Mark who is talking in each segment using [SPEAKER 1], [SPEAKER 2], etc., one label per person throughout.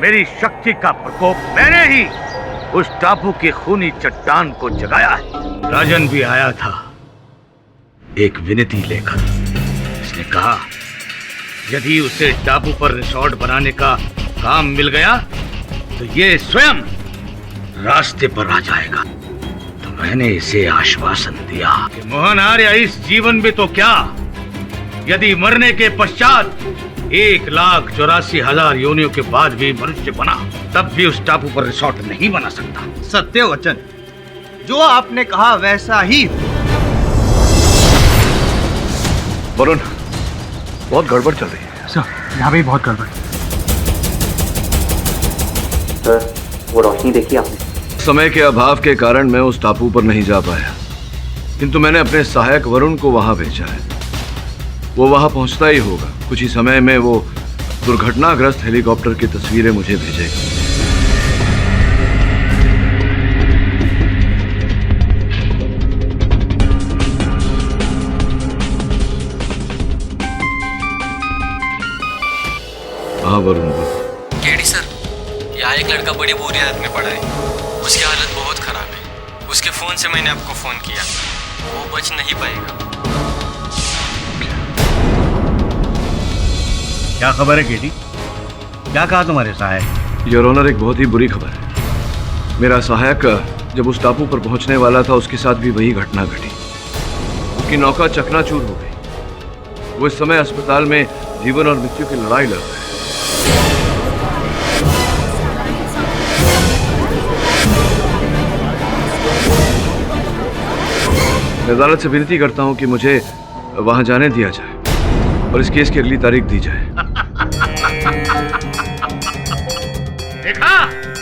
[SPEAKER 1] मेरी शक्ति का प्रकोप मैंने ही उस टापू की खूनी चट्टान को जगाया है। राजन भी आया था एक विनती लेकर। इसने कहा यदि उसे टापू पर रिसोर्ट बनाने का काम मिल गया तो ये स्वयं रास्ते पर आ जाएगा। तो मैंने इसे आश्वासन दिया कि मोहन आर्य इस जीवन में तो क्या, यदि मरने के पश्चात 1,84,000 योनियों के बाद भी मनुष्य बना तब भी उस टापू पर रिसोर्ट नहीं बना सकता।
[SPEAKER 2] सत्य वचन, जो आपने कहा वैसा ही।
[SPEAKER 3] वरुण, बहुत गड़बड़ चल रही है।
[SPEAKER 4] सर, यहाँ भी बहुत गड़बड़।
[SPEAKER 5] सर, वो रोशनी देखी आपने?
[SPEAKER 3] समय के अभाव के कारण मैं उस टापू पर नहीं जा पाया, किंतु मैंने अपने सहायक वरुण को वहां भेजा है। वो वहां पहुंचता ही होगा। कुछ ही समय में वो दुर्घटनाग्रस्त हेलीकॉप्टर की तस्वीरें मुझे भेजेगा। हाँ वरुण,
[SPEAKER 6] केडी सर, यहाँ एक लड़का बड़ी बुरी हालत में पड़ा है। उसकी हालत बहुत खराब है। उसके फोन से मैंने आपको फोन किया, वो बच नहीं पाएगा।
[SPEAKER 1] क्या खबर है केटी? क्या कहा तुम्हारे सहायक?
[SPEAKER 3] योर ऑनर, एक बहुत ही बुरी खबर है। मेरा सहायक जब उस टापू पर पहुंचने वाला था उसके साथ भी वही घटना घटी। उसकी नौका चकनाचूर हो गई। वो इस समय अस्पताल में जीवन और मृत्यु की लड़ाई लड़ रहा है। मैं अदालत से विनती करता हूं कि मुझे वहां जाने दिया जाए और इस केस की अगली तारीख दी जाए।
[SPEAKER 1] देखा,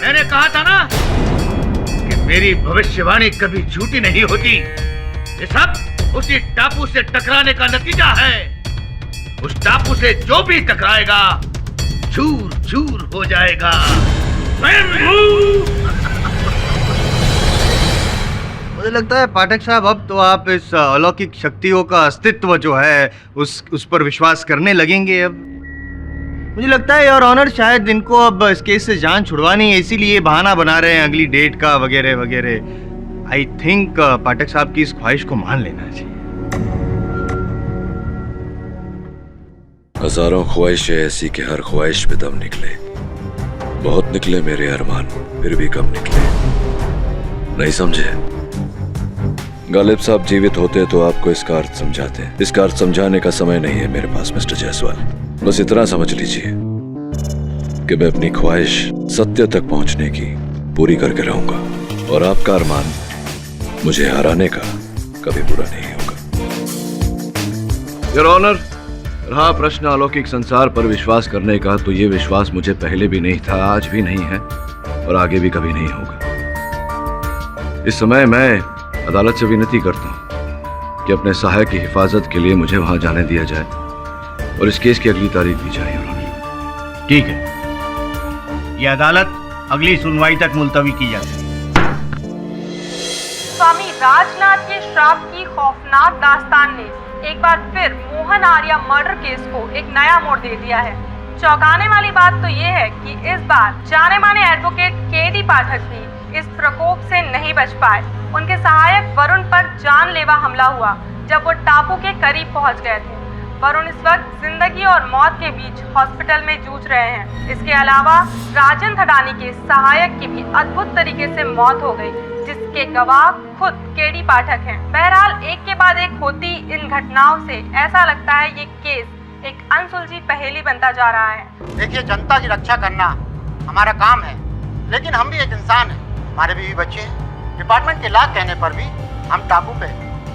[SPEAKER 1] मैंने कहा था ना कि मेरी भविष्यवाणी कभी झूठी नहीं होती। ये सब उसी टापू से टकराने का नतीजा है। उस टापू से जो भी टकराएगा चूर चूर हो जाएगा।
[SPEAKER 2] मुझे लगता है पाठक साहब, अब तो आप इस अलौकिक शक्तियों का अस्तित्व जो है उस पर विश्वास करने लगेंगे। अब मुझे लगता है योर ऑनर शायद इनको अब इस केस से जान छुड़वानी है, इसीलिए बहाना बना रहे हैं अगली डेट का वगैरह वगैरह। आई थिंक पाठक साहब की इस ख्वाहिश को मान लेना चाहिए।
[SPEAKER 3] हजारों ख्वाहिशें ऐसी कि हर ख्वाहिश पे दम निकले। बहुत निकले मेरे अरमान, फिर भी कम निकले। नहीं समझे? गालिब साहब जीवित होते तो आपको इसका अर्थ समझाते। इसका अर्थ समझाने का समय नहीं है मेरे पास मिस्टर जायसवाल। बस इतना समझ लीजिए कि मैं अपनी ख्वाहिश सत्य तक पहुंचने की पूरी करके रहूंगा और आपका अरमान मुझे हराने का कभी पूरा नहीं होगा। योर ऑनर, रहा प्रश्न अलौकिक संसार पर विश्वास करने का, तो ये विश्वास मुझे पहले भी नहीं था, आज भी नहीं है और आगे भी कभी नहीं होगा। इस समय मैं अदालत से विनती करता हूं कि अपने सहायक की हिफाजत के लिए मुझे वहां जाने दिया जाए और इस केस की अगली तारीख दी जाए।
[SPEAKER 1] ठीक है, यह अदालत अगली सुनवाई तक मुलतवी की जाती है।
[SPEAKER 7] स्वामी राजनाथ के श्राप की खौफनाक दास्तान ने एक बार फिर मोहन आर्य मर्डर केस को एक नया मोड़ दे दिया है। चौंकाने वाली बात तो ये है कि इस बार जाने माने एडवोकेट केडी पाठक भी इस प्रकोप से नहीं बच पाए। उनके सहायक वरुण पर जानलेवा हमला हुआ जब वो टापू के करीब पहुंच गए थे। वरुण इस वक्त जिंदगी और मौत के बीच हॉस्पिटल में जूझ रहे हैं। इसके अलावा राजन थडानी के सहायक की भी अद्भुत तरीके से मौत हो गई, जिसके गवाह खुद केडी पाठक हैं। बहरहाल एक के बाद एक होती इन घटनाओं से ऐसा लगता है ये केस एक अनसुलझी पहेली बनता जा रहा है।
[SPEAKER 8] देखिए, जनता की रक्षा करना हमारा काम है, लेकिन हम भी एक इंसान हैं, हमारे भी बच्चे हैं। डिपार्टमेंट के लाख कहने पर भी हम टापू पे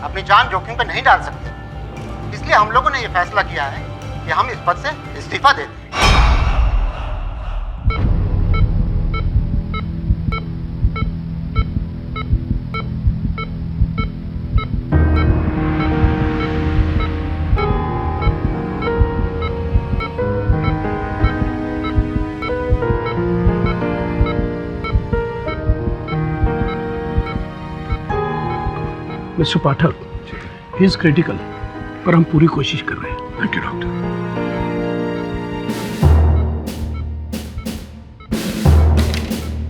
[SPEAKER 8] अपनी जान जोखिम पे नहीं डाल सकते। इसलिए हम लोगों ने ये फैसला किया है कि हम इस पद से इस्तीफा दे दें।
[SPEAKER 4] Mister Pathak, he is critical, पर हम पूरी कोशिश कर रहे हैं।
[SPEAKER 3] Thank you doctor.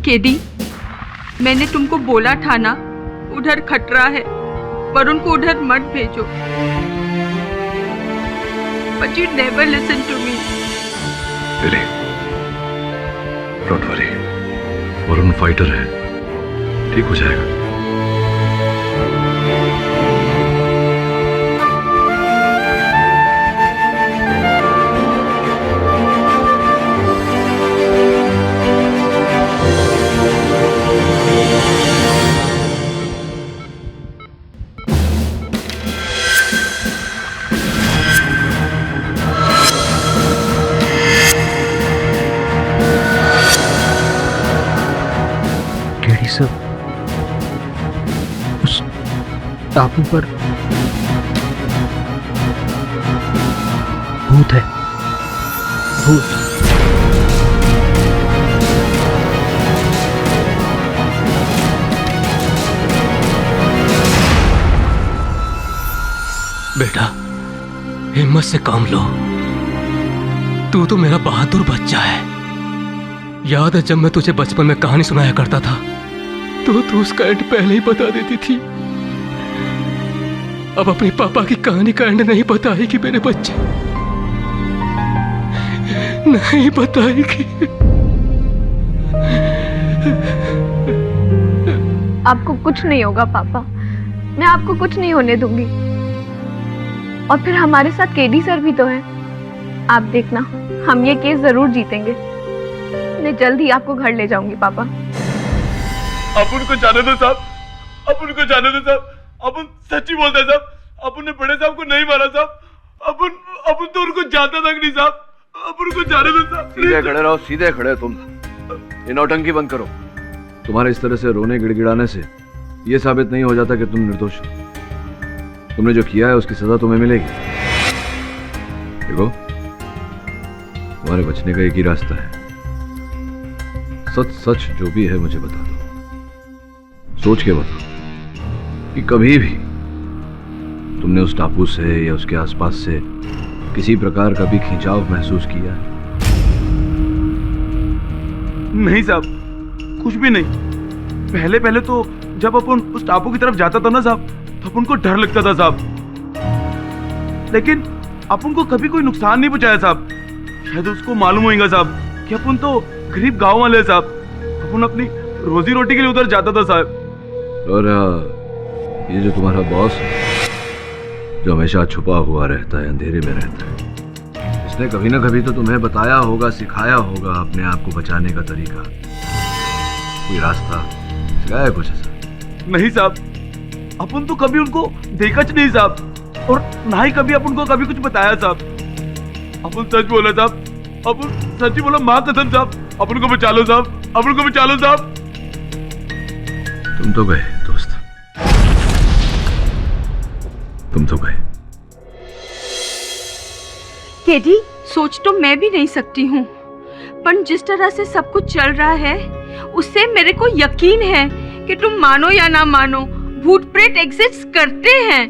[SPEAKER 7] केडी, मैंने तुमको बोला था ना, उधर खतरा है, वरुण को उधर मत भेजो। But you never listen to me.
[SPEAKER 3] Lily, don't worry, Varun fighter है, ठीक हो जाएगा।
[SPEAKER 4] उस टापू पर भूत है, भूत।
[SPEAKER 6] बेटा, हिम्मत से काम लो। तू तो मेरा बहादुर बच्चा है। याद है जब मैं तुझे बचपन में कहानी सुनाया करता था तो तू उसका एंड पहले ही बता देती थी। अब अपने पापा की कहानी का एंड नहीं बताएगी मेरे बच्चे, नहीं बताएगी।
[SPEAKER 9] आपको कुछ नहीं होगा पापा, मैं आपको कुछ नहीं होने दूंगी। और फिर हमारे साथ केडी सर भी तो हैं। आप देखना, हम ये केस जरूर जीतेंगे। मैं जल्द ही आपको घर ले जाऊंगी पापा।
[SPEAKER 1] अपन को जाने दो साहब, अपन को जाने दो साहब। अपन सच्ची बोलते साहब, अपन ने बड़े साहब को नहीं मारा साहब। अपन तो उनको जानता तक नहीं साहब। अपन को जाने दो साहब।
[SPEAKER 3] सीधे खड़े रहो, सीधे खड़े। तुम ये नौटंकी बंद करो। तुम्हारे इस तरह से रोने गिड़गिड़ाने से ये साबित नहीं हो जाता कि तुम निर्दोष हो। तुमने जो किया है उसकी सजा तुम्हें मिलेगी। देखो, तुम्हारे बचने का एक ही रास्ता है। सच सच जो भी है मुझे बता दो। सोच के बताओ कि कभी भी तुमने उस टापू से या उसके आसपास से किसी प्रकार का भी खिंचाव महसूस किया है?
[SPEAKER 1] नहीं साहब, कुछ भी नहीं। पहले तो जब अपन उस टापू की तरफ जाता था ना साहब, तो अपन को डर लगता था साहब। लेकिन अपन को कभी कोई नुकसान नहीं पहुंचाया साहब। शायद उसको मालूम होगा साहब कि अपन तो गरीब गांव वाले साहब। अपन अपनी रोजी रोटी के लिए उधर जाता था साहब।
[SPEAKER 3] और ये जो तुम्हारा बॉस है, जो हमेशा छुपा हुआ रहता है, अंधेरे में रहता है, इसने कभी ना कभी तो तुम्हें बताया होगा, सिखाया होगा अपने आप को बचाने का तरीका, कोई रास्ता सिखाया कुछ ऐसा?
[SPEAKER 1] नहीं साहब, अपन तो कभी उनको देखा नहीं साहब, और ना ही कभी अपन को कभी कुछ बताया साहब। अपन सच बोला साहब, अपन सच ही बोला, माँ कसम साहब। अपन को बचा लो साहब, अपन को बचा लो साहब।
[SPEAKER 3] तुम तो गए दोस्त, तुम तो गए।
[SPEAKER 7] केडी, सोच तो मैं भी नहीं सकती हूँ, पर जिस तरह से सब कुछ चल रहा है उससे मेरे को यकीन है कि तुम मानो या ना मानो, भूत प्रेत एग्जिस्ट करते हैं।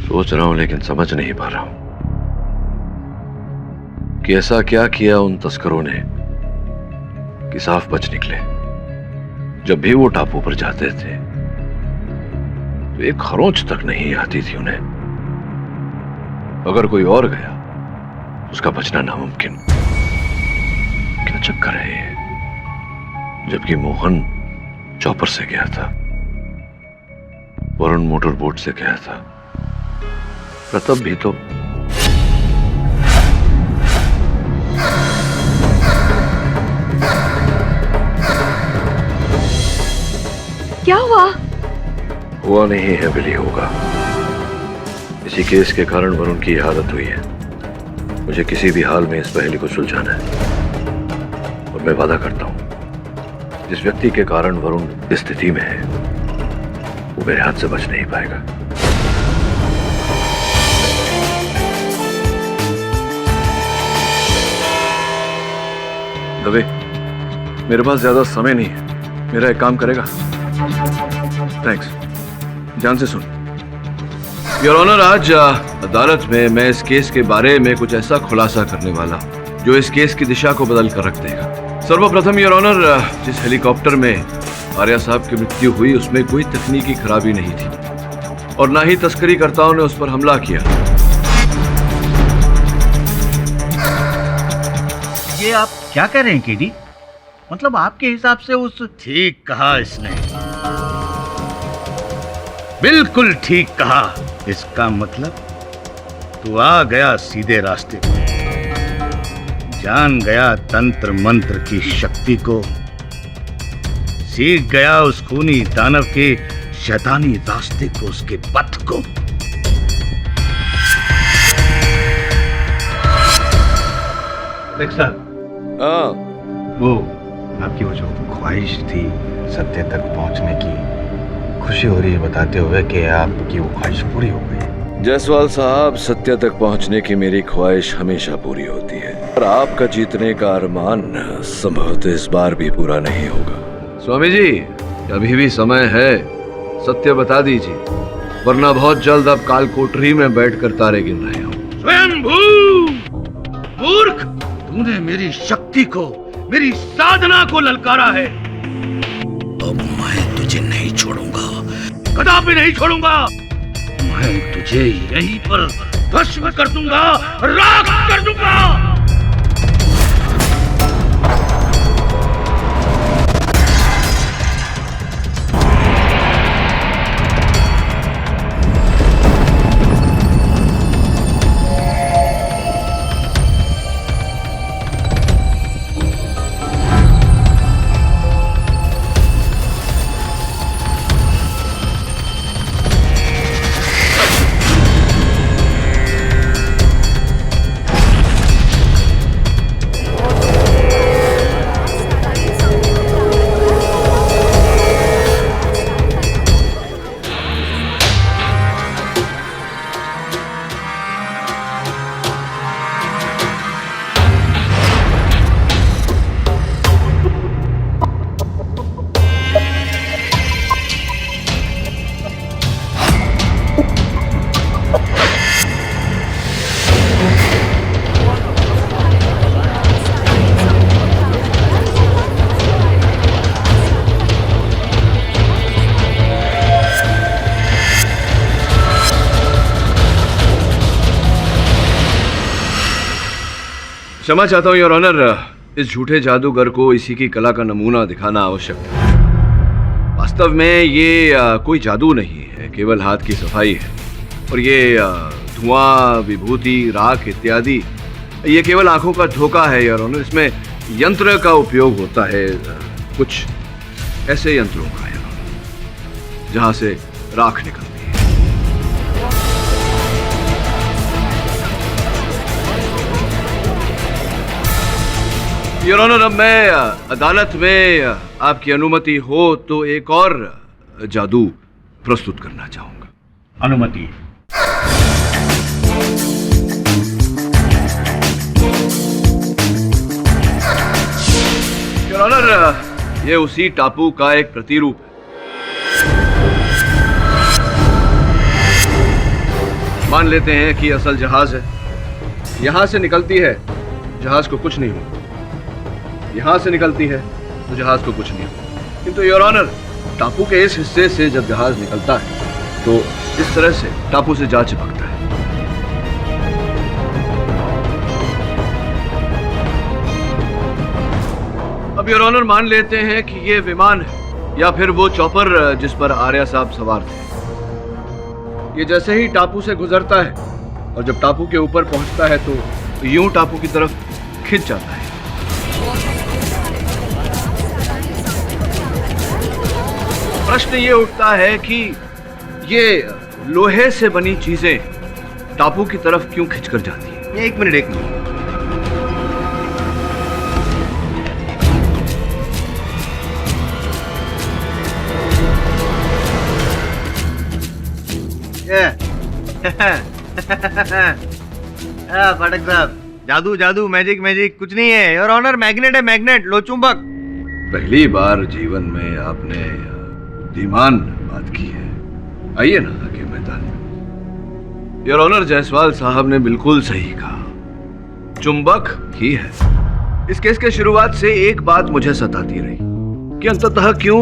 [SPEAKER 3] सोच रहा हूं लेकिन समझ नहीं पा रहा हूं कि ऐसा क्या किया उन तस्करों ने कि साफ बच निकले। जब भी वो टापू पर जाते थे तो एक खरोंच तक नहीं आती थी उन्हें। अगर कोई और गया उसका बचना नामुमकिन। क्या चक्कर है ये? जबकि मोहन चॉपर से गया था, वरुण मोटर बोट से गया था, प्रताप भी तो।
[SPEAKER 9] क्या हुआ?
[SPEAKER 3] हुआ नहीं है बिली, होगा। इसी केस के कारण वरुण की हालत हुई है। मुझे किसी भी हाल में इस पहेली को सुलझाना है, और मैं वादा करता हूं जिस व्यक्ति के कारण वरुण इस स्थिति में है वो मेरे हाथ से बच नहीं पाएगा। दवे, मेरे पास ज्यादा समय नहीं है, मेरा एक काम करेगा? थैंक्स, ध्यान से सुन। योर ऑनर, आज अदालत में मैं इस केस के बारे में कुछ ऐसा खुलासा करने वाला जो इस केस की दिशा को बदल कर रख देगा। सर्वप्रथम योर ऑनर, जिस हेलीकॉप्टर में आर्या साहब की मृत्यु हुई उसमें कोई तकनीकी खराबी नहीं थी और ना ही तस्करीकर्ताओं ने उस पर हमला किया।
[SPEAKER 1] ये आप क्या कह रहे हैं केडी? मतलब आपके हिसाब से उस... ठीक कहा इसने, बिल्कुल ठीक कहा। इसका मतलब तू आ गया सीधे रास्ते पे, जान गया तंत्र मंत्र की शक्ति को, सीख गया उस खूनी दानव के शैतानी रास्ते को, उसके पथ को।
[SPEAKER 3] हाँ,
[SPEAKER 2] वो आपकी वो जो ख्वाहिश थी सत्य तक पहुंचने की, खुशी हो रही है बताते हुए कि आपकी वो ख्वाहिश पूरी हो गई।
[SPEAKER 3] जायसवाल साहब, सत्य तक पहुंचने की मेरी ख्वाहिश हमेशा पूरी होती है और आपका जीतने का अरमान संभवतः इस बार भी पूरा नहीं होगा। स्वामी जी, अभी भी समय है, सत्य बता दीजिए, वरना बहुत जल्द अब काल कोठरी में बैठकर तारे गिन रहे हो।
[SPEAKER 1] स्वयंभू मूर्ख, तूने मेरी शक्ति को, मेरी साधना को ललकारा है। अब मैं तुझे नहीं छोड़ूंगा, कदापि नहीं छोड़ूंगा। मैं तुझे यहीं पर भस्म कर दूंगा, राख कर दूंगा।
[SPEAKER 3] क्षमा चाहता हूँ योर ऑनर, इस झूठे जादूगर को इसी की कला का नमूना दिखाना आवश्यक था। वास्तव में ये कोई जादू नहीं है, केवल हाथ की सफाई है। और ये धुआं, विभूति, राख इत्यादि, ये केवल आंखों का धोखा है योर ऑनर। इसमें यंत्र का उपयोग होता है, कुछ ऐसे यंत्रों का योर ऑनर, जहां से राख निकलती है। योर ऑनर, अब मैं अदालत में आपकी अनुमति हो तो एक और जादू प्रस्तुत करना चाहूंगा।
[SPEAKER 1] अनुमति।
[SPEAKER 3] योर ऑनर, ये उसी टापू का एक प्रतिरूप है। मान लेते हैं कि असल जहाज है, यहां से निकलती है, जहाज को कुछ नहीं होता। यहां से निकलती है तो जहाज को कुछ नहीं होता। किंतु योर ऑनर, टापू के इस हिस्से से जब जहाज निकलता है तो इस तरह से टापू से जा चिपकता है। अब योर ऑनर, मान लेते हैं कि ये विमान है या फिर वो चॉपर जिस पर आर्या साहब सवार थे। ये जैसे ही टापू से गुजरता है और जब टापू के ऊपर पहुंचता है तो यूं टापू की तरफ खिंच जाता है। प्रश्न ये उठता है कि ये लोहे से बनी चीजें टापू की तरफ क्यों खिंचकर जाती हैं?
[SPEAKER 2] एक मिनट। फाटक साहब, जादू जादू, मैजिक मैजिक कुछ नहीं है योर ऑनर। मैग्नेट है, मैग्नेट, लो चुंबक।
[SPEAKER 3] पहली बार जीवन में आपने बुद्धिमान बात की है। आइए ना आगे मैदान में। योर ऑनर, जायसवाल साहब ने बिल्कुल सही कहा, चुंबक ही है। इस केस के शुरुआत से एक बात मुझे सताती रही कि अंततः क्यों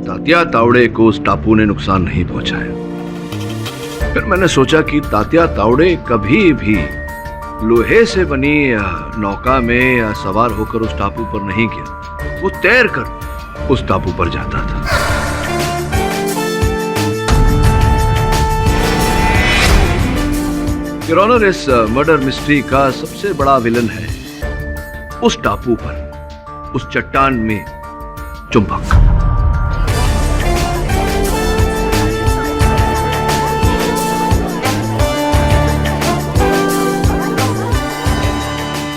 [SPEAKER 3] तात्या तावड़े को उस टापू ने नुकसान नहीं पहुंचाया। फिर मैंने सोचा कि तात्या तावड़े कभी भी लोहे से बनी नौका में सवार होकर उस टापू पर नहीं गया, वो तैर कर उस टापू पर जाता था। योर ऑनर, इस मर्डर मिस्ट्री का सबसे बड़ा विलन है उस टापू पर, उस चट्टान में चुंबक।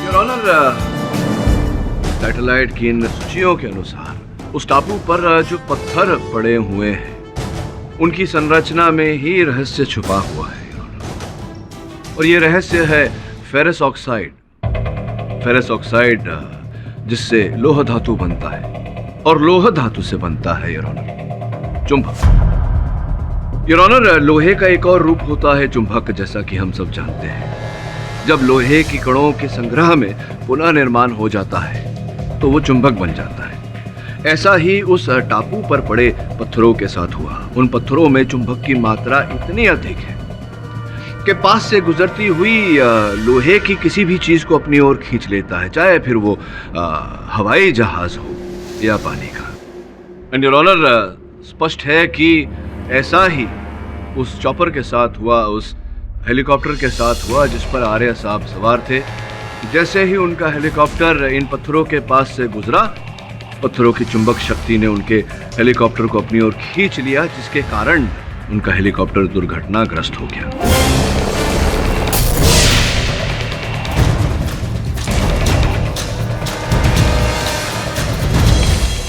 [SPEAKER 3] योर ऑनर, सैटेलाइट की इन सूचियों के अनुसार उस टापू पर जो पत्थर पड़े हुए हैं उनकी संरचना में ही रहस्य छुपा हुआ है, और ये रहस्य है फेरस ऑक्साइड। फेरस ऑक्साइड जिससे लोह धातु बनता है, और लोह धातु से बनता है योर ऑनर चुंबक। योर ऑनर, लोहे का एक और रूप होता है चुंबक, जैसा कि हम सब जानते हैं। जब लोहे की कणों के संग्रह में पुनः निर्माण हो जाता है तो वो चुंबक बन जाता है। ऐसा ही उस टापू पर पड़े पत्थरों के साथ हुआ। उन पत्थरों में चुंबक की मात्रा इतनी अधिक है के पास से गुजरती हुई लोहे की किसी भी चीज को अपनी ओर खींच लेता है, चाहे फिर वो हवाई जहाज हो या पानी का। एंड योर ऑनर, स्पष्ट है कि ऐसा ही उस चॉपर के साथ हुआ, उस हेलीकॉप्टर के साथ हुआ जिस पर आर्य साहब सवार थे। जैसे ही उनका हेलीकॉप्टर इन पत्थरों के पास से गुजरा, पत्थरों की चुंबक शक्ति ने उनके हेलीकॉप्टर को अपनी ओर खींच लिया, जिसके कारण उनका हेलीकॉप्टर दुर्घटनाग्रस्त हो गया।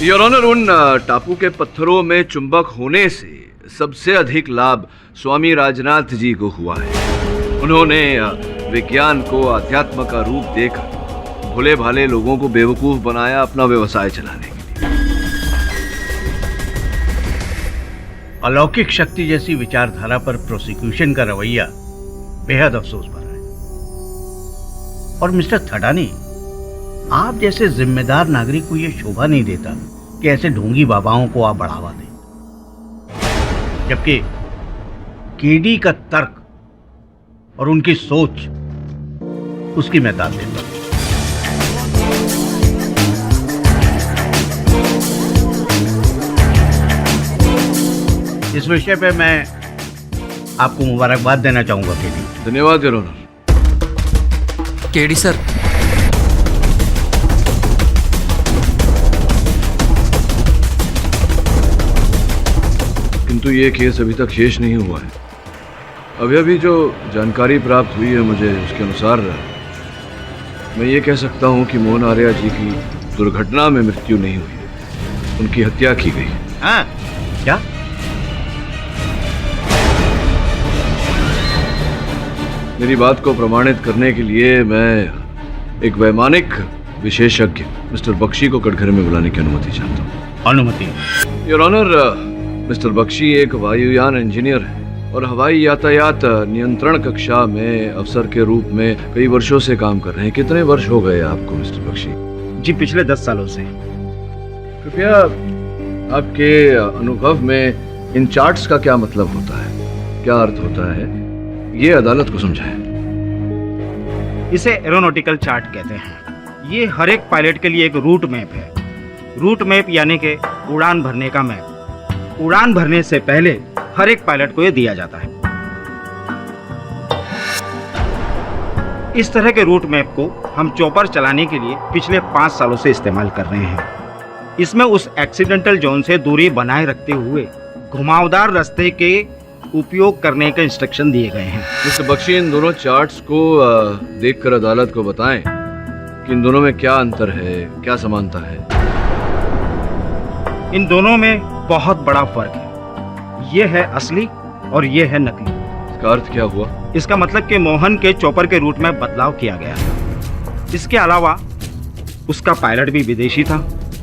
[SPEAKER 3] योर ऑनर, उन टापू के पत्थरों में चुंबक होने से सबसे अधिक लाभ स्वामी राजनाथ जी को हुआ है। उन्होंने विज्ञान को अध्यात्म का रूप देकर भोले भाले लोगों को बेवकूफ बनाया अपना व्यवसाय चलाने के लिए।
[SPEAKER 10] अलौकिक शक्ति जैसी विचारधारा पर प्रोसिक्यूशन का रवैया बेहद अफसोस भरा है। और मिस्टर थडानी, आप जैसे जिम्मेदार नागरिक को यह शोभा नहीं देता कि ऐसे ढोंगी बाबाओं को आप बढ़ावा दें, जबकि केडी का तर्क और उनकी सोच, उसकी मैं दाद देता हूं। इस विषय पे मैं आपको मुबारकबाद देना चाहूंगा केडी।
[SPEAKER 3] धन्यवाद योर ऑनर।
[SPEAKER 6] केडी सर,
[SPEAKER 3] किंतु ये केस अभी तक शेष नहीं हुआ है। अभी अभी जो जानकारी प्राप्त हुई है मुझे, उसके अनुसार मैं ये कह सकता हूँ कि मोहन आर्या जी की दुर्घटना में मृत्यु नहीं हुई, उनकी हत्या की गई।
[SPEAKER 10] हाँ, क्या?
[SPEAKER 3] मेरी बात को प्रमाणित करने के लिए मैं एक वैमानिक विशेषज्ञ मिस्टर बख्शी को कटघरे में बुलाने की अनुमति चाहता हूँ।
[SPEAKER 10] अनुमति?
[SPEAKER 3] योर ऑनर, मिस्टर बख्शी एक वायुयान इंजीनियर है और हवाई यातायात नियंत्रण कक्षा में अफसर के रूप में कई वर्षों से काम कर रहे हैं। कितने वर्ष हो गए आपको मिस्टर बख्शी?
[SPEAKER 10] जी, पिछले 10 सालों से।
[SPEAKER 3] कृपया आपके अनुभव में इन चार्ट्स का क्या मतलब होता है, क्या अर्थ होता है, ये अदालत को समझाएं।
[SPEAKER 10] इसे एरोनॉटिकल चार्ट कहते हैं। ये हर एक पायलट के लिए एक रूट मैप है। रूट मैप यानी कि उड़ान भरने का मैप। उड़ान भरने से पहले हर एक पायलट को यह दिया जाता है। इस तरह के रूट मैप को हम चॉपर चलाने के लिए पिछले 5 सालों से इस्तेमाल कर रहे हैं। इसमें उस एक्सीडेंटल जोन से दूरी बनाए रखते हुए घुमावदार रास्ते के उपयोग करने के इंस्ट्रक्शन दिए गए हैं।
[SPEAKER 3] मिस्टर बख्शी, इन दोनों चार्ट्स को देखकर अदालत को बताएं कि इन दोनों में क्या अंतर है, क्या समानता है।
[SPEAKER 10] इन दोनों में बहुत बड़ा फर्क है। ये है असली और ये है नकली।
[SPEAKER 3] इसका अर्थ क्या हुआ?
[SPEAKER 10] इसका मतलब कि मोहन के चॉपर के रूट में बदलाव किया गया है। इसके अलावा उसका पायलट भी विदेशी था,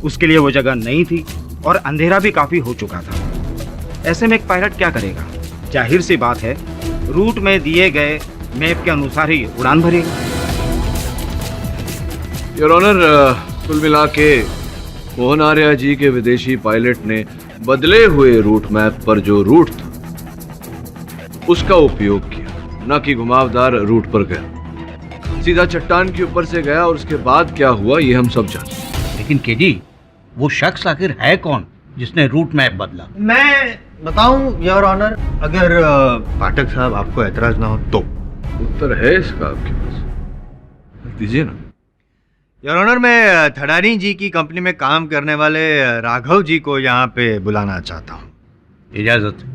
[SPEAKER 10] उसके लिए वो जगह नई थी और अंधेरा भी काफी हो चुका था। ऐसे में एक पायलट क्या करेगा? जाहिर सी बात है, रूट में दिए गए मैप के अनुसार ही उड़ान भरेगा।
[SPEAKER 3] योर ऑनर, कुल मिला के मोहन आर्या जी के विदेशी पायलट ने बदले हुए रूट मैप पर जो रूट था उसका उपयोग किया, न कि घुमावदार रूट पर गया। सीधा चट्टान के ऊपर से गया और उसके बाद क्या हुआ ये हम सब जानते हैं।
[SPEAKER 10] लेकिन केडी, वो शख्स आखिर है कौन जिसने रूट मैप बदला?
[SPEAKER 2] मैं बताऊं योर ऑनर, अगर पाठक साहब आपको एतराज ना हो तो।
[SPEAKER 3] उत्तर है इसका आपके पास, दीजिए ना।
[SPEAKER 2] योर ऑनर, मैं थडानी जी की कंपनी में काम करने वाले राघव जी को यहाँ पे बुलाना चाहता हूँ।
[SPEAKER 10] इजाजत।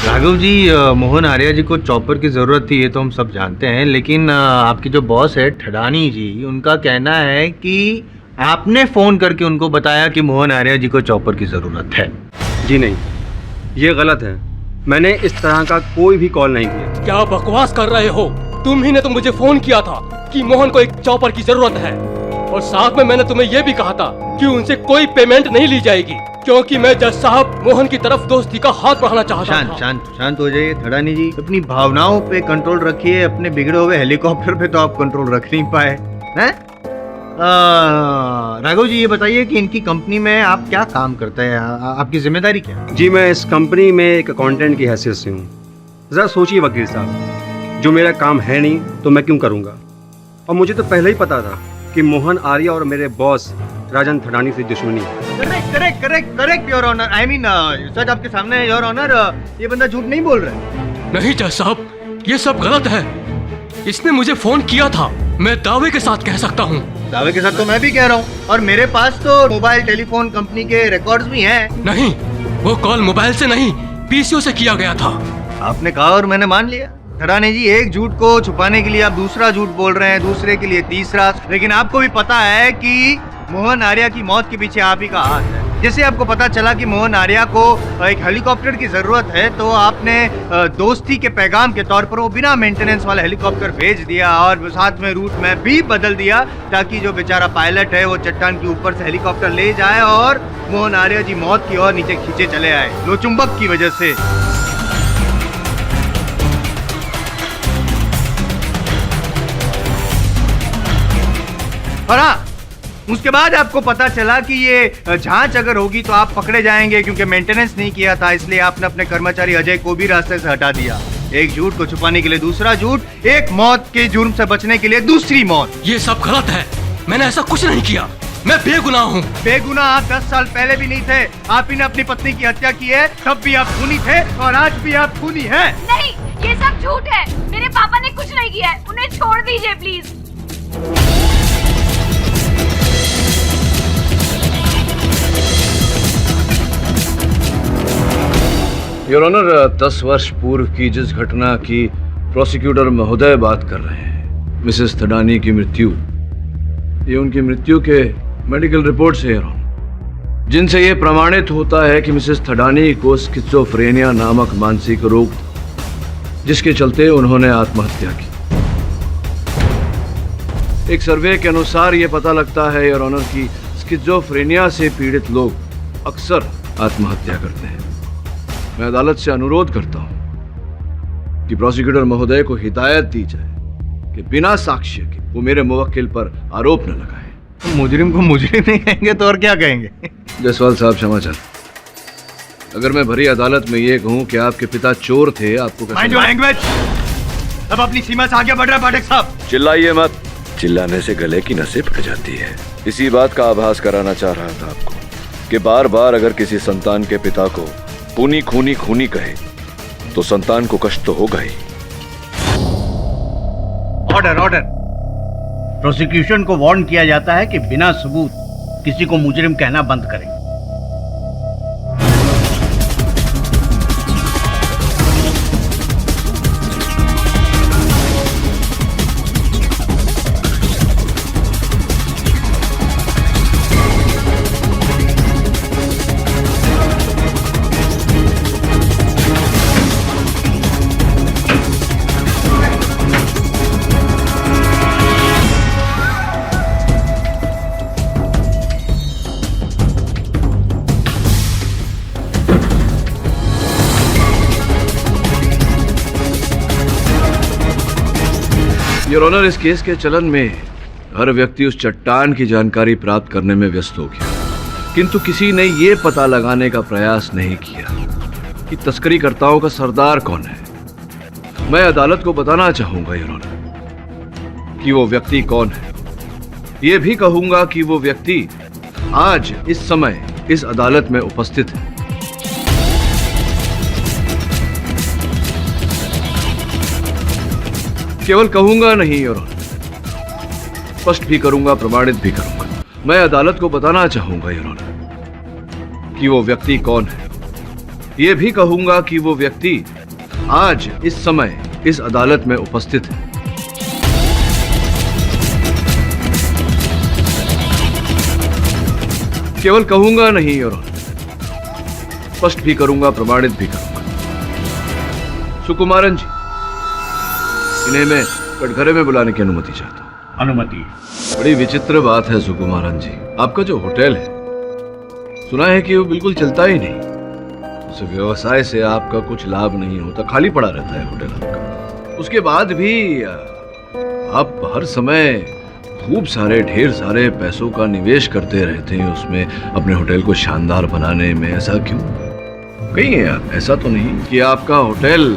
[SPEAKER 2] राघव जी, मोहन आर्या जी को चॉपर की ज़रूरत थी, ये तो हम सब जानते हैं, लेकिन आपकी जो बॉस है ठडानी जी, उनका कहना है कि आपने फ़ोन करके उनको बताया कि मोहन आर्या जी को चॉपर की ज़रूरत है।
[SPEAKER 11] जी नहीं, ये गलत है। मैंने इस तरह का कोई भी कॉल नहीं किया।
[SPEAKER 6] क्या बकवास कर रहे हो? तुम ही ने तो मुझे फोन किया था कि मोहन को एक चॉपर की जरूरत है, और साथ में मैंने तुम्हें यह भी कहा था कि उनसे कोई पेमेंट नहीं ली जाएगी, क्योंकि मैं जज साहब मोहन की तरफ दोस्ती का हाथ बढ़ाना चाहता था।
[SPEAKER 2] शांत हो जाइए ठडानी जी, अपनी भावनाओं पे कंट्रोल रखिए। अपने बिगड़े हुए हेलीकॉप्टर पे तो आप कंट्रोल रख नहीं पाए हैं। राघव जी, ये बताइए कि इनकी कंपनी में आप क्या काम करते हैं, आपकी जिम्मेदारी क्या है?
[SPEAKER 11] जी, मैं इस कंपनी में एक अकाउंटेंट की हैसियत से हूँ। जरा सोचिए वकील साहब, जो मेरा काम है नहीं तो मैं क्यों करूँगा? और मुझे तो पहले ही पता था कि मोहन आर्या और मेरे बॉस राजन थडानी से दुश्मनी है।
[SPEAKER 2] Correct your honour. I mean सच आपके सामने है योर ऑनर, ये बंदा झूठ नहीं बोल रहा है।
[SPEAKER 6] नहीं जज साहब, ये सब गलत है। इसने मुझे फोन किया था, मैं दावे के साथ कह सकता हूँ।
[SPEAKER 2] दावे के साथ तो मैं भी कह रहा हूँ, और मेरे पास तो मोबाइल टेलीफोन कंपनी के रिकॉर्ड्स भी हैं।
[SPEAKER 6] नहीं, वो कॉल मोबाइल से नहीं, पीसीओ से किया गया था।
[SPEAKER 2] आपने कहा और मैंने मान लिया। ठडानी जी, एक झूठ को छुपाने के लिए आप दूसरा झूठ बोल रहे हैं, दूसरे के लिए तीसरा, लेकिन आपको भी पता है कि मोहन आर्या की मौत के पीछे आप ही का हाथ है। जैसे आपको पता चला कि मोहन आर्या को एक हेलीकॉप्टर की जरूरत है, तो आपने दोस्ती के पैगाम के तौर पर वो बिना मेंटेनेंस वाला हेलीकॉप्टर भेज दिया, और साथ में रूट मैप भी बदल दिया, ताकि जो बेचारा पायलट है वो चट्टान के ऊपर से हेलीकॉप्टर ले जाए और मोहन आर्या जी मौत की ओर नीचे खींचे चले आए, लोचुंबक की वजह से। और हाँ, उसके बाद आपको पता चला कि ये जांच अगर होगी तो आप पकड़े जाएंगे, क्योंकि मेंटेनेंस नहीं किया था, इसलिए आपने अपने कर्मचारी अजय को भी रास्ते से हटा दिया। एक झूठ को छुपाने के लिए दूसरा झूठ, एक मौत के जुर्म से बचने के लिए दूसरी मौत।
[SPEAKER 6] ये सब गलत है, मैंने ऐसा कुछ नहीं किया, मैं बेगुनाह हूँ।
[SPEAKER 2] बेगुनाह आप 10 साल पहले भी नहीं थे। आप ही ने अपनी पत्नी की हत्या की है, तब भी आप खूनी थे और आज भी आप खूनी हैं।
[SPEAKER 9] नहीं, ये सब झूठ है। मेरे पापा ने कुछ नहीं किया है, उन्हें छोड़ दीजिए प्लीज।
[SPEAKER 3] योर ऑनर, 10 वर्ष पूर्व की जिस घटना की प्रोसिक्यूटर महोदय बात कर रहे हैं, मिसेस थडानी की मृत्यु, ये उनकी मृत्यु के मेडिकल रिपोर्ट से, योर ऑनर, जिनसे ये प्रमाणित होता है कि मिसेस थडानी को स्किज़ोफ्रेनिया नामक मानसिक रोग था, जिसके चलते उन्होंने आत्महत्या की। एक सर्वे के अनुसार ये पता लगता है, योर ऑनर, कि स्किज़ोफ्रेनिया से पीड़ित लोग अक्सर आत्महत्या करते हैं। मैं अदालत से अनुरोध करता हूं कि प्रोसिक्यूटर महोदय को हिदायत दी जाए कि बिना साक्ष्य के वो मेरे मुवक्किल पर आरोप न लगाए।
[SPEAKER 2] तो मुजरिम को मुजरिम नहीं कहेंगे तो और क्या कहेंगे?
[SPEAKER 3] जयसवाल साहब, क्षमा चाहता। अगर मैं भरी अदालत में ये कहूं कि आपके पिता चोर थे, आपको कैसा
[SPEAKER 2] लैंग्वेज अब अपनी सीमा से आगे बढ़ रहा है पाठक साहब।
[SPEAKER 3] चिल्लाइए मत। चिल्लाने से गले की नसें फट जाती है। इसी बात का आभास कराना चाह रहा था आपको कि बार बार अगर किसी संतान के पिता को खूनी खूनी खूनी कहे तो संतान को कष्ट तो होगा ही।
[SPEAKER 10] ऑर्डर। प्रोसिक्यूशन को वार्न किया जाता है कि बिना सबूत किसी को मुजरिम कहना बंद करें।
[SPEAKER 3] योर ऑनर, इस केस के चलन में हर व्यक्ति उस चट्टान की जानकारी प्राप्त करने में व्यस्त हो गया, किंतु किसी ने ये पता लगाने का प्रयास नहीं किया कि तस्करीकर्ताओं का सरदार कौन है। मैं अदालत को बताना चाहूंगा योर ऑनर कि वो व्यक्ति कौन है। ये भी कहूंगा कि वो व्यक्ति आज इस समय इस अदालत में उपस्थित है। केवल कहूंगा नहीं योर ऑनर, स्पष्ट भी करूंगा, प्रमाणित भी करूंगा। मैं अदालत को बताना चाहूंगा योर ऑनर कि वो व्यक्ति कौन है। ये भी कहूंगा कि वो व्यक्ति आज इस समय इस अदालत में उपस्थित है। केवल कहूंगा नहीं योर ऑनर, स्पष्ट भी करूंगा, प्रमाणित भी करूंगा। सुकुमारन जी, इन्हें मैं कटघरे में बुलाने की अनुमति चाहता हूँ।
[SPEAKER 10] अनुमति।
[SPEAKER 3] बड़ी विचित्र बात है सुकुमारन जी, आपका जो होटल है सुना है कि वो बिल्कुल चलता ही नहीं। उस व्यवसाय से आपका कुछ लाभ नहीं होता, खाली पड़ा रहता है होटल आपका। उसके बाद भी आप हर समय खूब सारे, ढेर सारे पैसों का निवेश करते रहते हैं उसमें, अपने होटल को शानदार बनाने में। ऐसा क्यों? कहीं ऐसा तो नहीं कि आपका होटल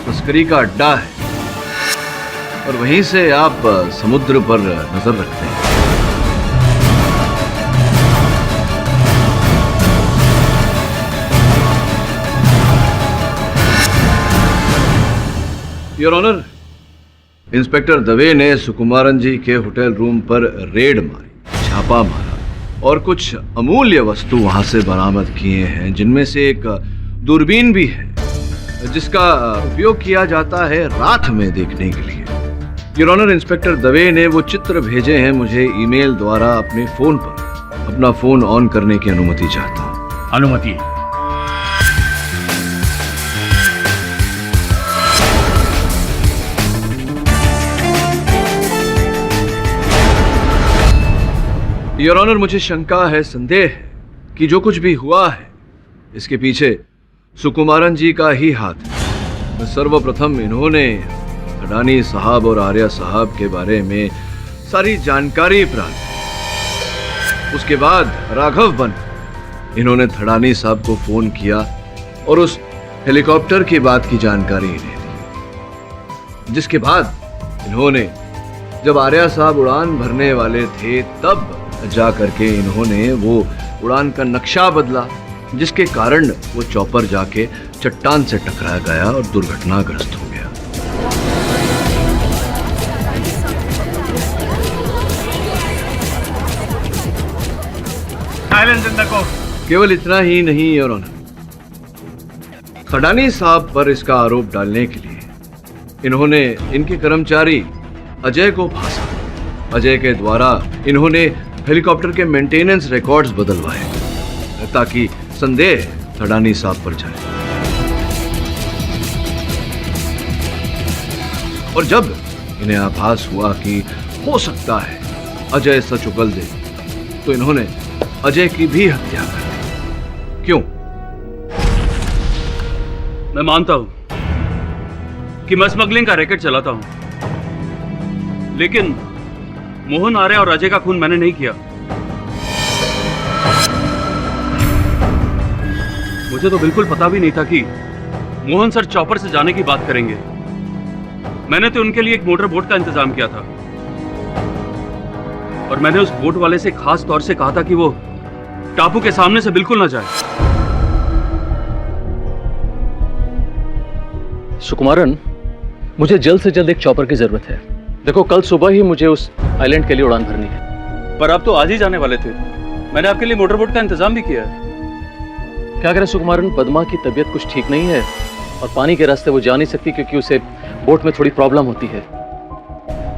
[SPEAKER 3] तस्करी का अड्डा है और वहीं से आप समुद्र पर नजर रखते हैं? योर ऑनर, इंस्पेक्टर दवे ने सुकुमारन जी के होटल रूम पर रेड मारी, छापा मारा और कुछ अमूल्य वस्तु वहां से बरामद किए हैं, जिनमें से एक दूरबीन भी है जिसका उपयोग किया जाता है रात में देखने के लिए। योर ऑनर, इंस्पेक्टर दवे ने वो चित्र भेजे हैं मुझे ईमेल द्वारा अपने फोन पर। अपना फोन ऑन करने की अनुमति चाहता हूं।
[SPEAKER 10] अनुमति।
[SPEAKER 3] योर ऑनर, मुझे शंका है, संदेह है कि जो कुछ भी हुआ है इसके पीछे सुकुमारन जी का ही हाथ है। सर्वप्रथम इन्होंने थडानी साहब और आर्या साहब के बारे में सारी जानकारी प्राप्त की। उसके बाद राघव बन इन्होंने थडानी साहब को फोन किया और उस हेलीकॉप्टर की बात की जानकारी इन्हें दी, जिसके बाद इन्होंने जब आर्या साहब उड़ान भरने वाले थे तब जा करके इन्होंने वो उड़ान का नक्शा बदला, जिसके कारण वो चॉपर जाके चट्टान से टकरा गया और दुर्घटनाग्रस्त हो गया।
[SPEAKER 10] Silence in the court.
[SPEAKER 3] केवल इतना ही नहीं योर ऑनर, थडानी साहब पर इसका आरोप डालने के लिए इन्होंने इनके कर्मचारी अजय को फांसा। अजय के द्वारा इन्होंने हेलीकॉप्टर के मेंटेनेंस रिकॉर्ड्स बदलवाए ताकि संदेह थडानी साहब पर जाए। और जब इन्हें आभास हुआ कि हो सकता है अजय सच उगल दे, तो इन्होंने अजय की भी हत्या कर दी। क्यों?
[SPEAKER 6] मैं मानता हूं कि मैं स्मगलिंग का रैकेट चलाता हूं, लेकिन मोहन आर्या और अजय का खून मैंने नहीं किया। मुझे तो बिल्कुल पता भी नहीं था कि मोहन सर चॉपर से जाने की बात करेंगे। मैंने तो उनके लिए एक मोटर बोट का इंतजाम किया था और मैंने उस बोट वाले से खास तौर से कहा था कि वो टापू के सामने से बिल्कुल ना जाए।
[SPEAKER 12] सुकुमारन, मुझे जल्द से जल्द एक चॉपर की जरूरत है। देखो, कल सुबह ही मुझे उस आइलैंड के लिए उड़ान भरनी है।
[SPEAKER 6] पर आप तो आज ही जाने वाले थे। मैंने आपके लिए मोटर बोट का इंतजाम भी किया है।
[SPEAKER 12] क्या करें सुकुमारन, पद्मा की तबीयत कुछ ठीक नहीं है और पानी के रास्ते वो जा नहीं सकती क्योंकि उसे बोट में थोड़ी प्रॉब्लम होती है।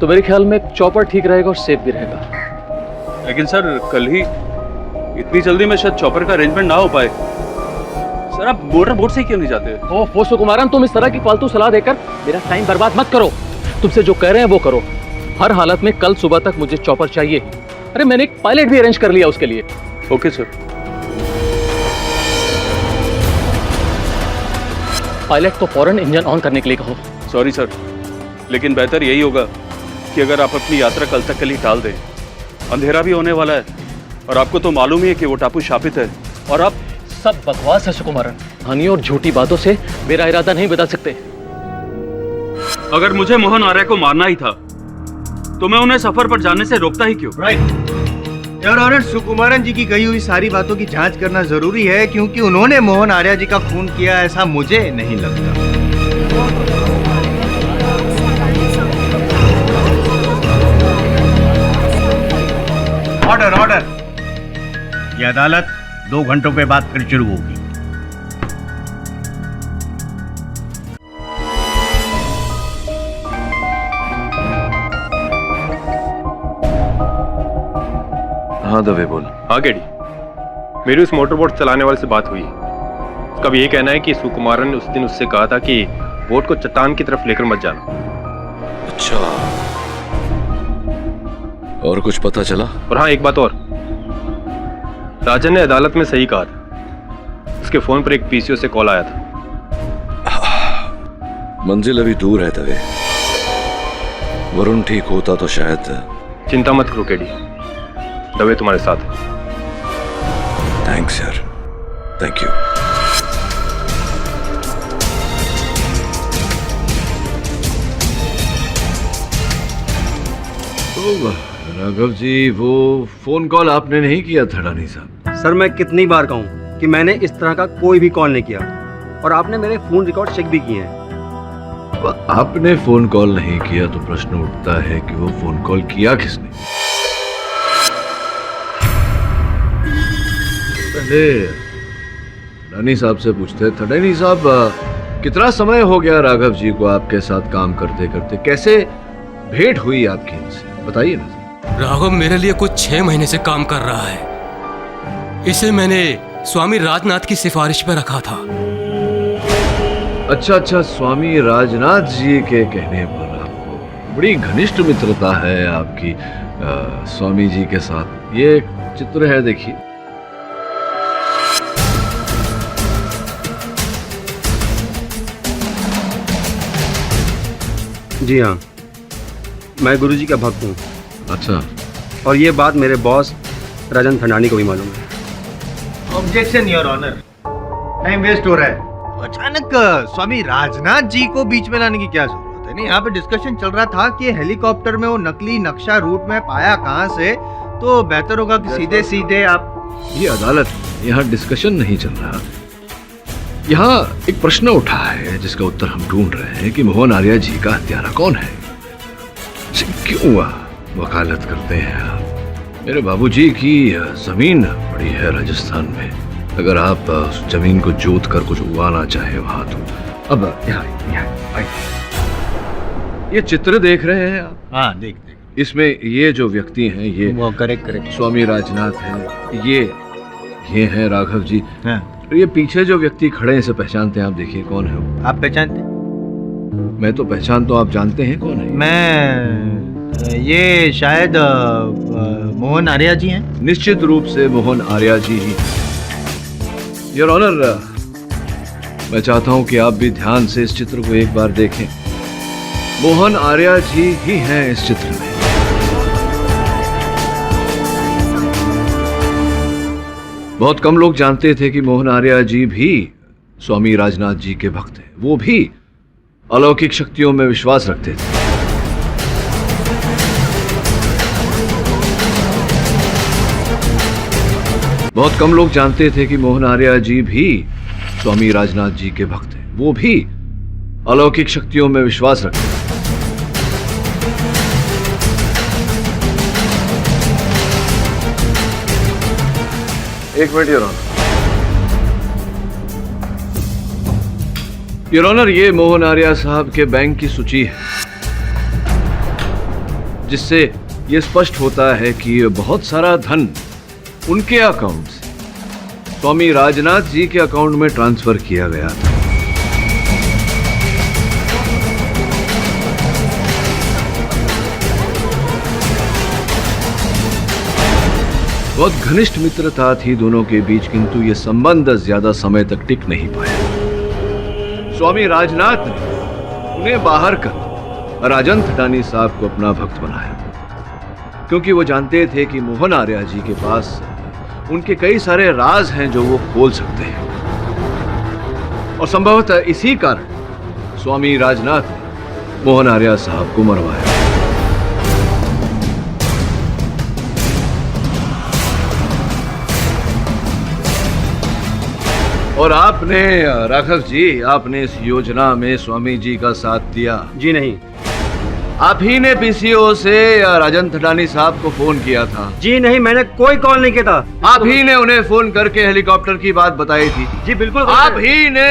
[SPEAKER 12] तो मेरे ख्याल में चॉपर ठीक रहेगा और सेफ भी रहेगा।
[SPEAKER 6] लेकिन सर, कल ही इतनी जल्दी में शायद चॉपर का अरेंजमेंट ना हो पाए। सर, आप मोटर बोट से क्यों नहीं जाते?
[SPEAKER 12] ओह सुकुमारन, तुम इस तरह की फालतू सलाह देकर मेरा टाइम बर्बाद मत करो। तुमसे जो कह रहे हैं वो करो। हर हालत में कल सुबह तक मुझे चॉपर चाहिए। अरे मैंने एक पायलट भी अरेंज कर लिया उसके लिए।
[SPEAKER 6] Okay sir.
[SPEAKER 12] पायलट को फौरन इंजन ऑन करने के लिए कहो।
[SPEAKER 6] सॉरी सर, लेकिन बेहतर यही होगा
[SPEAKER 13] कि अगर आप अपनी यात्रा कल तक के लिए टाल दें, अंधेरा भी होने वाला है और आपको तो मालूम ही है कि वो टापू शापित है और आप
[SPEAKER 12] सब बकवास है सुकुमारन। कहानी और झूठी बातों से मेरा इरादा नहीं बदल सकते।
[SPEAKER 13] अगर मुझे मोहन आर्य को मारना ही था तो मैं उन्हें सफर पर जाने से रोकता ही क्यों?
[SPEAKER 2] राइट योर ऑनर, सुकुमारन जी की कही हुई सारी बातों की जांच करना जरूरी है क्योंकि उन्होंने मोहन आर्य जी का खून किया ऐसा मुझे नहीं लगता।
[SPEAKER 10] Order order. ये अदालत 2 घंटों के बाद फिर शुरू होगी।
[SPEAKER 3] हाँ दवे बोल।
[SPEAKER 14] हाँ गेडी, मेरी उस मोटरबोट चलाने वाले से बात हुई। उसका भी ये कहना है कि सुकुमारन ने उस दिन उससे कहा था कि बोट को चट्टान की तरफ लेकर मत जाना।
[SPEAKER 3] अच्छा, और कुछ पता चला?
[SPEAKER 14] और हाँ, एक बात और, राजन ने अदालत में सही कहा था। उसके फोन पर एक पीसीओ से कॉल आया था।
[SPEAKER 3] मंजिल अभी दूर है दवे। वरुण ठीक होता तो शायद।
[SPEAKER 14] चिंता मत करो केडी, दवे तुम्हारे साथ है।
[SPEAKER 3] थैंक्स यार, थैंक यू।
[SPEAKER 1] राघव जी, वो फोन कॉल आपने नहीं किया थड़ानी साहब?
[SPEAKER 11] सर मैं कितनी बार कहूँ कि मैंने इस तरह का कोई भी कॉल नहीं किया और आपने मेरे फोन रिकॉर्ड चेक भी किए हैं।
[SPEAKER 1] आपने फोन कॉल नहीं किया तो प्रश्न उठता है कि वो फोन कॉल किया किसने? पहले रानी साहब से पूछते हैं। थड़ानी साहब, कितना समय हो गया राघव जी को आपके साथ काम करते करते? कैसे भेंट हुई आपकी इनसे, बताइए ना।
[SPEAKER 6] राघव मेरे लिए कुछ 6 महीने से काम कर रहा है। इसे मैंने स्वामी राजनाथ की सिफारिश पे रखा था।
[SPEAKER 1] अच्छा, स्वामी राजनाथ जी के कहने पर आपको बड़ी घनिष्ठ मित्रता है आपकी स्वामी जी के साथ। ये चित्र है, देखिए।
[SPEAKER 11] जी हाँ, मैं गुरुजी का भक्त हूँ।
[SPEAKER 1] अच्छा,
[SPEAKER 11] और ये बात मेरे बॉस राजन थंडानी को भी मालूम है।
[SPEAKER 2] Objection your honour, time waste हो रहा है। अचानक स्वामी राजनाथ जी को बीच में लाने की क्या जरूरत है? नहीं, यहाँ पे डिस्कशन चल रहा था कि हेलीकॉप्टर में वो नकली नक्शा रूट में पाया कहाँ से, तो बेहतर होगा कि सीधे सीधे आप।
[SPEAKER 1] ये अदालत, यहाँ डिस्कशन नहीं चल रहा। यहाँ एक प्रश्न उठा है जिसका उत्तर हम ढूंढ रहे हैं कि मोहन आर्य जी का हत्यारा कौन है। क्यों वकालत करते हैं आप? मेरे बाबूजी की जमीन पड़ी है राजस्थान में। अगर आप उस जमीन को जोत कर कुछ उगाना चाहे वहां, तो अब यहाँ ये चित्र देख रहे हैं आप?
[SPEAKER 2] हाँ, देख।
[SPEAKER 1] इसमें ये जो व्यक्ति हैं, ये
[SPEAKER 2] वो करेक्ट
[SPEAKER 1] स्वामी राजनाथ हैं। ये हैं राघव जी।
[SPEAKER 2] हाँ।
[SPEAKER 1] ये पीछे जो व्यक्ति खड़े हैं, इसे पहचानते हैं आप? देखिए कौन है वो।
[SPEAKER 2] आप पहचानते?
[SPEAKER 1] मैं तो पहचानता हूँ, आप जानते हैं कौन है?
[SPEAKER 2] ये शायद मोहन आर्य जी हैं।
[SPEAKER 1] निश्चित रूप से मोहन आर्य जी ही। योर ऑनर, मैं चाहता हूं कि आप भी ध्यान से इस चित्र को एक बार देखें। मोहन आर्य जी ही हैं इस चित्र में। बहुत कम लोग जानते थे कि मोहन आर्य जी भी स्वामी राजनाथ जी के भक्त हैं। वो भी अलौकिक शक्तियों में विश्वास रखते थे। बहुत कम लोग जानते थे कि मोहन आर्य जी भी स्वामी राजनाथ जी के भक्त हैं। वो भी अलौकिक शक्तियों में विश्वास रखते हैं। एक minute your honour. Your honour, ये मोहन आर्य साहब के बैंक की सूची है, जिससे ये स्पष्ट होता है कि बहुत सारा धन उनके अकाउंट से स्वामी राजनाथ जी के अकाउंट में ट्रांसफर किया गया था। बहुत घनिष्ठ मित्रता थी दोनों के बीच, किंतु यह संबंध ज्यादा समय तक टिक नहीं पाया। स्वामी राजनाथ ने उन्हें बाहर कर
[SPEAKER 3] राजन थटानी साहब को अपना भक्त बनाया, क्योंकि वो जानते थे कि मोहन आर्या जी के पास उनके कई सारे राज हैं जो वो खोल सकते हैं। और संभवतः इसी कारण स्वामी राजनाथ ने मोहन आर्या साहब को मरवाया। और आपने, राघव जी, आपने इस योजना में स्वामी जी का साथ दिया?
[SPEAKER 11] जी नहीं।
[SPEAKER 3] आप ही ने पीसीओ से राजन थटानी साहब को फोन किया था?
[SPEAKER 11] जी नहीं, मैंने कोई कॉल नहीं किया था।
[SPEAKER 3] आप ही ने उन्हें फोन करके हेलीकॉप्टर की बात बताई थी?
[SPEAKER 11] जी बिल्कुल।
[SPEAKER 3] आप ही ने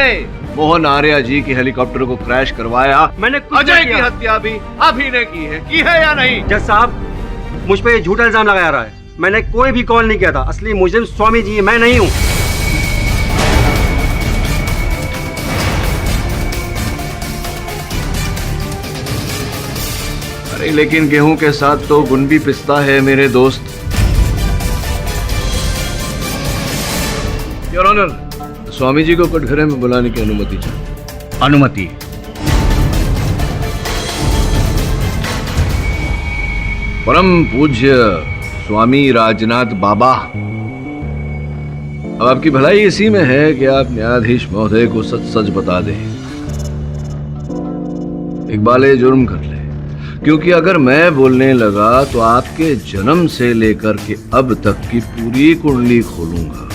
[SPEAKER 3] मोहन आर्या जी की हेलीकॉप्टर को क्रैश करवाया?
[SPEAKER 11] मैंने
[SPEAKER 3] अजय की हत्या भी आप ही ने की है या नहीं?
[SPEAKER 11] जज साहब, मुझ पे झूठा इल्जाम लगाया रहा है। मैंने कोई भी कॉल नहीं किया था। असली मुजरिम स्वामी जी, मैं नहीं हूँ।
[SPEAKER 3] अरे लेकिन गेहूं के साथ तो गुण भी पिसता है मेरे दोस्त। योर ऑनर, स्वामी जी को कटघरे में बुलाने की अनुमति चाहिए।
[SPEAKER 10] अनुमति।
[SPEAKER 3] परम पूज्य स्वामी राजनाथ बाबा, अब आपकी भलाई इसी में है कि आप न्यायाधीश महोदय को सच सच बता दें। इकबाल जुर्म कर ले, क्योंकि अगर मैं बोलने लगा तो आपके जन्म से लेकर के अब तक की पूरी कुंडली खोलूंगा।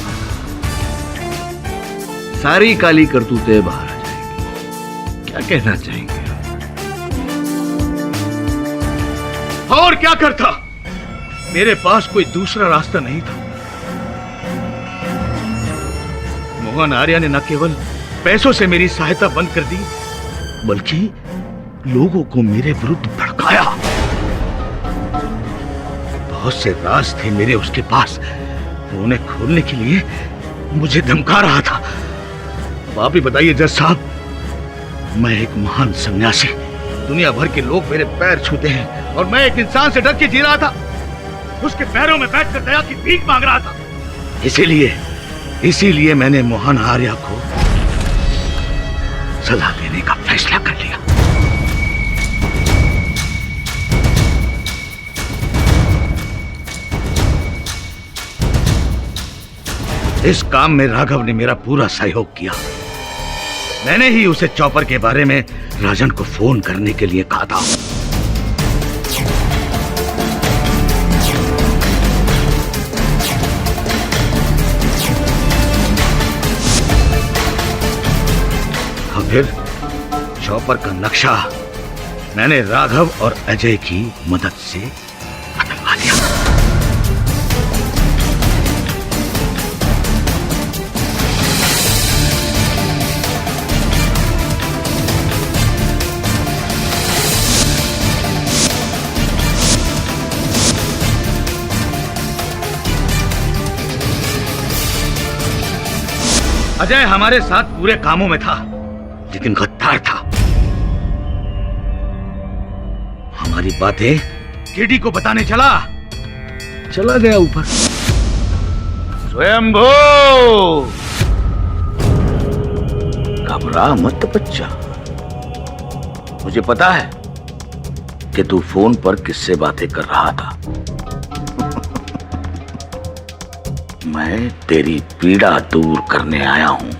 [SPEAKER 3] सारी काली करतूतें बाहर आ जाएंगी। क्या कहना चाहेंगे?
[SPEAKER 10] और क्या करता? मेरे पास कोई दूसरा रास्ता नहीं था। मोहन आर्या ने न केवल पैसों से मेरी सहायता बंद कर दी, बल्कि लोगों को मेरे विरुद्ध भड़काया। बहुत से राज थे मेरे उसके पास, उन्हें खोलने के लिए मुझे धमका रहा था। अब आप ही बताइए जज साहब, मैं एक महान सन्यासी, दुनिया भर के लोग मेरे पैर छूते हैं और मैं एक इंसान से डर के जी रहा था। उसके पैरों में बैठकर दया की भीख मांग रहा था। इसीलिए मैंने मोहन आर्या को सजा देने का फैसला कर लिया। इस काम में राघव ने मेरा पूरा सहयोग किया। मैंने ही उसे चॉपर के बारे में राजन को फोन करने के लिए कहा था। और फिर चॉपर का नक्शा मैंने राघव और अजय की मदद से बदलवा दिया। अजय हमारे साथ पूरे कामों में था, लेकिन गद्दार था। हमारी बातें केडी को बताने चला गया ऊपर। स्वयंभू, घबरा मत बच्चा। मुझे पता है कि तू फोन पर किससे बातें कर रहा था। मैं तेरी पीड़ा दूर करने आया हूं।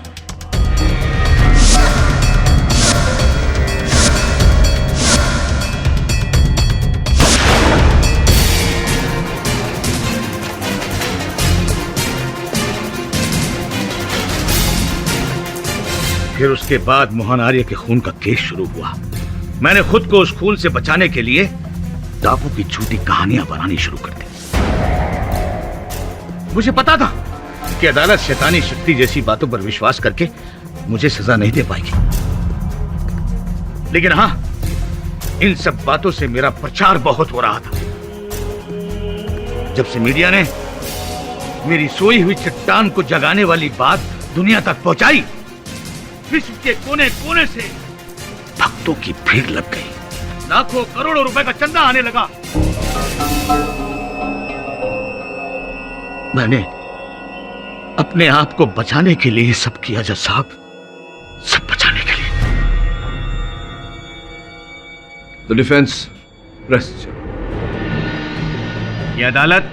[SPEAKER 10] फिर उसके बाद मोहन आर्य के खून का केस शुरू हुआ। मैंने खुद को उस खून से बचाने के लिए टापू की झूठी कहानियां बनानी शुरू कर दी। मुझे पता था कि अदालत शैतानी शक्ति जैसी बातों पर विश्वास करके मुझे सजा नहीं दे पाएगी, लेकिन हां, इन सब बातों से मेरा प्रचार बहुत हो रहा था। जब से मीडिया ने मेरी सोई हुई चट्टान को जगाने वाली बात दुनिया तक पहुंचाई, विश्व के कोने कोने से भक्तों की भीड़ लग गई। लाखों करोड़ों रुपए का चंदा आने लगा। मैंने अपने आप को बचाने के लिए सब किया जज साहब, सब बचाने के लिए।
[SPEAKER 3] The defence rest.
[SPEAKER 10] ये अदालत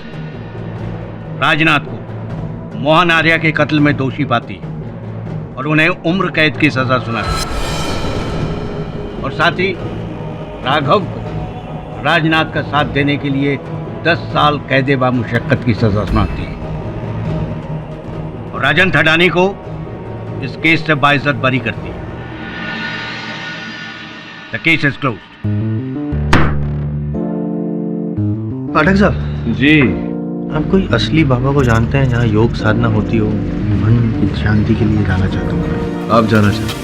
[SPEAKER 10] राजनाथ को मोहन आर्या के कत्ल में दोषी पाती है और उन्हें उम्र कैद की सजा सुनाती है और साथ ही राघव को राजनाथ का साथ देने के लिए 10 साल कैदे बामुशक्कत की सजा सुनाती है और राजन थडानी को इस केस से बाइज्जत बरी करती है। The case is closed.
[SPEAKER 2] Pathak साहब
[SPEAKER 13] जी।
[SPEAKER 2] आप कोई असली बाबा को जानते हैं जहाँ योग साधना होती हो? मन की शांति के लिए जाना चाहता हूँ।
[SPEAKER 3] आप जाना चाहते,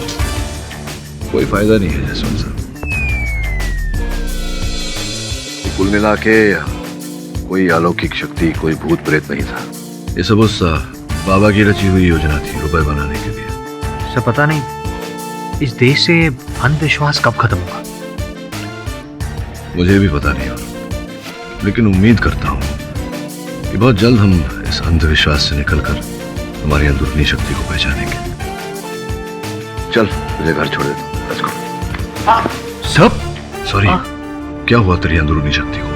[SPEAKER 3] कोई फायदा नहीं है जसवंत साहब। कुल मिला के कोई अलौकिक शक्ति, कोई भूत प्रेत नहीं था। ये सब उस बाबा की रची हुई योजना थी रुपए बनाने के लिए।
[SPEAKER 2] सब पता नहीं इस देश से अंधविश्वास कब खत्म होगा?
[SPEAKER 3] मुझे भी पता नहीं, लेकिन उम्मीद करता हूँ कि बहुत जल्द हम इस अंधविश्वास से निकलकर हमारी अंदरूनी शक्ति को पहचानेंगे। चल मुझे घर छोड़ दे। सब सॉरी, क्या हुआ तेरी अंदरूनी शक्ति को?